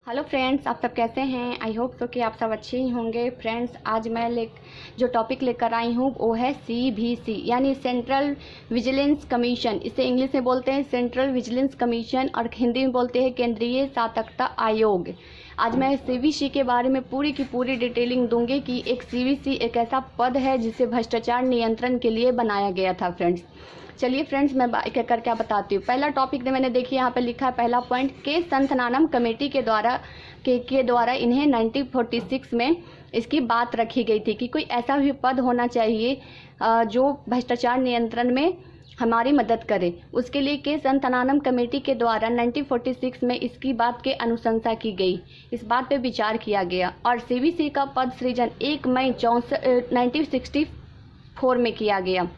Hello friends, आप सब कैसे हैं। आई होप सो कि आप सब अच्छे ही होंगे। फ्रेंड्स, आज मैं जो टॉपिक लेकर आई हूँ वो है CVC यानी सेंट्रल विजिलेंस कमीशन। इसे इंग्लिश में बोलते हैं सेंट्रल विजिलेंस कमीशन और हिंदी में बोलते हैं केंद्रीय सतर्कता आयोग। आज मैं CVC के बारे में पूरी की पूरी डिटेलिंग दूंगी कि एक CVC एक ऐसा पद है जिसे भ्रष्टाचार नियंत्रण के लिए बनाया गया था। फ्रेंड्स, चलिए फ्रेंड्स, मैं एक एक करके आप बताती हूँ। पहला टॉपिक मैंने देखिए यहाँ पे लिखा है, पहला पॉइंट के संथनानम कमेटी के द्वारा इन्हें 1946 में इसकी बात रखी गई थी कि कोई ऐसा भी पद होना चाहिए जो भ्रष्टाचार नियंत्रण में हमारी मदद करे। उसके लिए के संथनानम कमेटी के द्वारा 1946 में इसकी बात के अनुशंसा की गई, इस बात पे विचार किया गया और CVC का पद सृजन 1 मई 1964 में किया गया।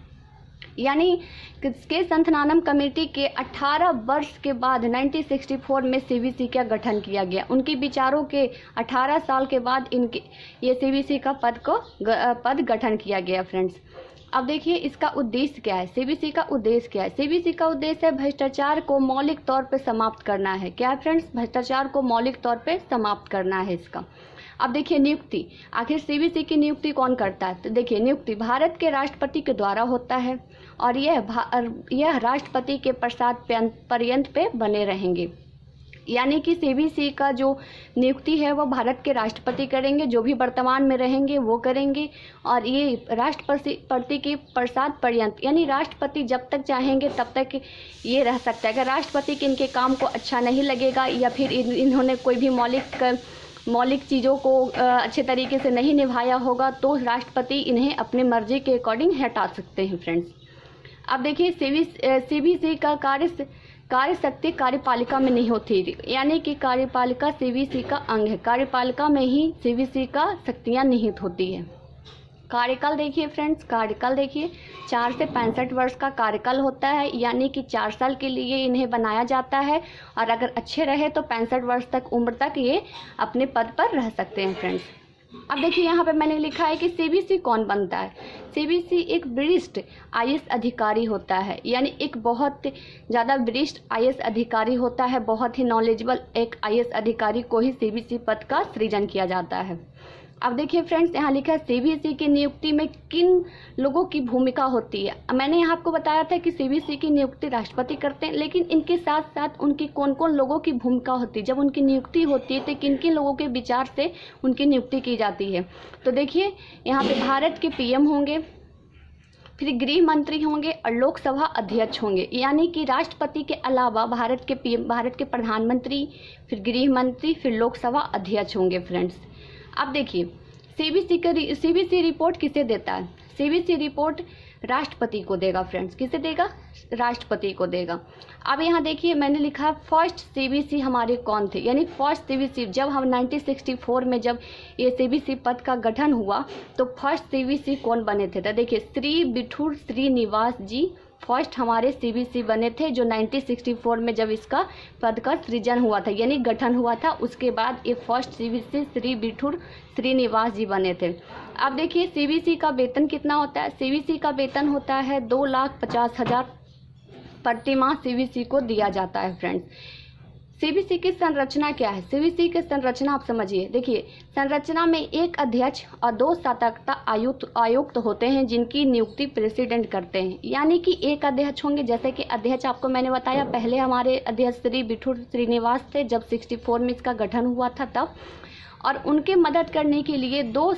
यानी के संथनानम कमेटी के 18 वर्ष के बाद 1964 में CVC का गठन किया गया। उनके विचारों के 18 साल के बाद ये CVC का पद गठन किया गया। फ्रेंड्स, अब देखिए इसका उद्देश्य क्या है। CVC का उद्देश्य क्या है। CVC का उद्देश्य है भ्रष्टाचार को मौलिक तौर पर समाप्त करना है। क्या है फ्रेंड्स? भ्रष्टाचार को मौलिक तौर पर समाप्त करना है इसका। अब देखिए नियुक्ति, आखिर CVC की नियुक्ति कौन करता है? तो देखिए नियुक्ति भारत के राष्ट्रपति के द्वारा होता है और यह राष्ट्रपति के पर्यंत पे बने रहेंगे। यानी कि CVC का जो नियुक्ति है वो भारत के राष्ट्रपति करेंगे, जो भी वर्तमान में रहेंगे वो करेंगे और ये राष्ट्रपति के पर्यंत यानी राष्ट्रपति जब तक चाहेंगे तब तक ये रह सकता है। अगर राष्ट्रपति के इनके काम को अच्छा नहीं लगेगा या फिर इन्होंने कोई भी मौलिक चीज़ों को अच्छे तरीके से नहीं निभाया होगा तो राष्ट्रपति इन्हें अपनी मर्जी के अकॉर्डिंग हटा सकते हैं। फ्रेंड्स, अब देखिए CVC का कार्य शक्ति कार्यपालिका में नहीं होती, यानी कि कार्यपालिका CVC का अंग है। कार्यपालिका में ही CVC का शक्तियाँ निहित होती है। कार्यकाल देखिए फ्रेंड्स, कार्यकाल देखिए 4 से 65 वर्ष का कार्यकाल होता है, यानी कि 4 साल के लिए इन्हें बनाया जाता है और अगर अच्छे रहे तो 65 वर्ष तक उम्र तक ये अपने पद पर रह सकते हैं। फ्रेंड्स, अब देखिए यहाँ पे मैंने लिखा है कि CVC कौन बनता है। CVC एक वरिष्ठ IAS अधिकारी होता है, यानी एक बहुत ज़्यादा वरिष्ठ IAS अधिकारी होता है। बहुत ही नॉलेजेबल एक IAS अधिकारी को ही CVC पद का सृजन किया जाता है। अब देखिए फ्रेंड्स, यहाँ लिखा है CVC की नियुक्ति में किन लोगों की भूमिका होती है। मैंने यहाँ आपको बताया था कि CVC की नियुक्ति राष्ट्रपति करते हैं, लेकिन इनके साथ साथ उनकी कौन कौन लोगों की भूमिका होती है। जब उनकी नियुक्ति होती है तो किन किन लोगों के विचार से उनकी नियुक्ति की जाती है। तो देखिए यहाँ पे भारत के PM होंगे, फिर गृह मंत्री होंगे और लोकसभा अध्यक्ष होंगे। यानी कि राष्ट्रपति के अलावा भारत के प्रधानमंत्री, फिर गृह मंत्री, फिर लोकसभा अध्यक्ष होंगे। फ्रेंड्स, अब देखिए CVC रिपोर्ट किसे देता है। CVC रिपोर्ट राष्ट्रपति को देगा। फ्रेंड्स, किसे देगा? राष्ट्रपति को देगा। अब यहाँ देखिए मैंने लिखा फर्स्ट CVC हमारे कौन थे, यानी फर्स्ट CVC जब हम 1964 में जब ये CVC पद का गठन हुआ तो फर्स्ट CVC कौन बने थे। तो देखिए श्री बिठूर श्रीनिवास जी फर्स्ट हमारे CVC बने थे, जो 1964 में जब इसका पद का सृजन हुआ था यानी गठन हुआ था, उसके बाद ये फर्स्ट CVC श्री बिठूर श्रीनिवास जी बने थे। अब देखिए CVC का वेतन कितना होता है। CVC का वेतन होता है 2,50,000 प्रति माह CVC को दिया जाता है। फ्रेंड्स, CVC की संरचना क्या है। CVC की संरचना आप समझिए। देखिए संरचना में एक अध्यक्ष और 2 सतर्कता आयुक्त होते हैं जिनकी नियुक्ति प्रेसिडेंट करते हैं। यानी कि एक अध्यक्ष होंगे, जैसे कि अध्यक्ष आपको मैंने बताया पहले हमारे अध्यक्ष श्री बिठूर श्रीनिवास थे जब 64 में इसका गठन हुआ था तब, और उनके मदद करने के लिए 2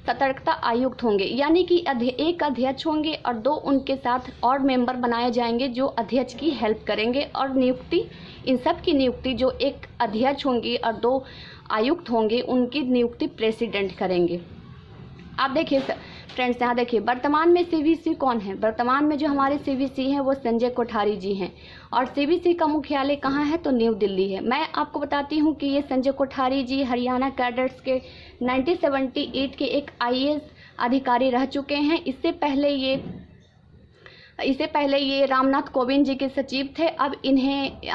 सतर्कता आयुक्त होंगे। यानी कि एक अध्यक्ष होंगे और 2 उनके साथ और मेंबर बनाए जाएंगे जो अध्यक्ष की हेल्प करेंगे और नियुक्ति इन सब की नियुक्ति जो एक अध्यक्ष होंगे और 2 आयुक्त होंगे उनकी नियुक्ति प्रेसिडेंट करेंगे। आप देखिए फ्रेंड्स, यहाँ देखिए वर्तमान में CVC कौन है। वर्तमान में जो हमारे CVC हैं वो संजय कोठारी जी हैं और CVC का मुख्यालय कहाँ है तो न्यू दिल्ली है। मैं आपको बताती हूँ कि ये संजय कोठारी जी हरियाणा कैडर्स के 1978 के एक IAS अधिकारी रह चुके हैं। इससे पहले ये इससे पहले ये रामनाथ कोविंद जी के सचिव थे, अब इन्हें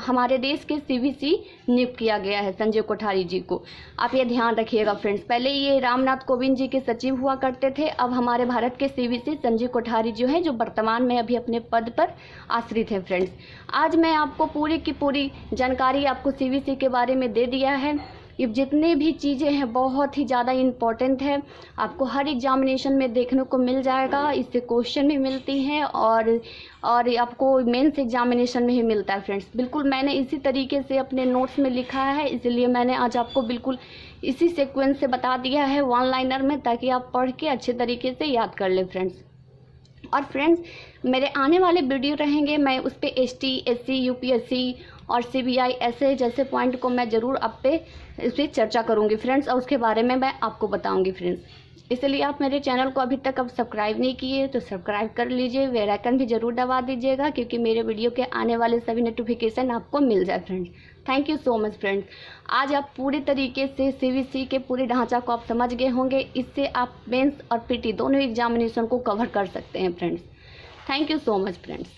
हमारे देश के सीवीसी नियुक्त किया गया है, संजय कोठारी जी को। आप ये ध्यान रखिएगा फ्रेंड्स, पहले ये रामनाथ कोविंद जी के सचिव हुआ करते थे, अब हमारे भारत के सीवीसी संजय कोठारी जो है, जो वर्तमान में अभी अपने पद पर आश्रित हैं फ्रेंड्स। आज मैं आपको पूरी की पूरी जानकारी आपको सीवीसी के बारे में दे दिया है। ये जितने भी चीज़ें हैं बहुत ही ज़्यादा इम्पॉर्टेंट है, आपको हर एग्जामिनेशन में देखने को मिल जाएगा, इससे क्वेश्चन भी मिलती हैं और आपको मेंस एग्जामिनेशन में ही मिलता है फ्रेंड्स। बिल्कुल मैंने इसी तरीके से अपने नोट्स में लिखा है, इसलिए मैंने आज आपको बिल्कुल इसी सीक्वेंस से बता दिया है वन लाइनर में, ताकि आप पढ़ के अच्छे तरीके से याद कर लें फ्रेंड्स। और फ्रेंड्स मेरे आने वाले वीडियो रहेंगे, मैं उस पर ST, SC, UPSC और CBI ऐसे जैसे पॉइंट को मैं ज़रूर आप पे इस पर चर्चा करूँगी फ्रेंड्स, और उसके बारे में मैं आपको बताऊँगी फ्रेंड्स। इसलिए आप मेरे चैनल को अभी तक अब सब्सक्राइब नहीं किए तो सब्सक्राइब कर लीजिए, बेल आइकन भी ज़रूर दबा दीजिएगा, क्योंकि मेरे वीडियो के आने वाले सभी नोटिफिकेशन आपको मिल जाए friends. Thank you so much friends. आज आप पूरी तरीके से CVC के पूरे ढांचा को आप समझ गए होंगे, इससे आप मेंस और PT दोनों एग्जामिनेशन को कवर कर सकते हैं friends. Thank you so much friends.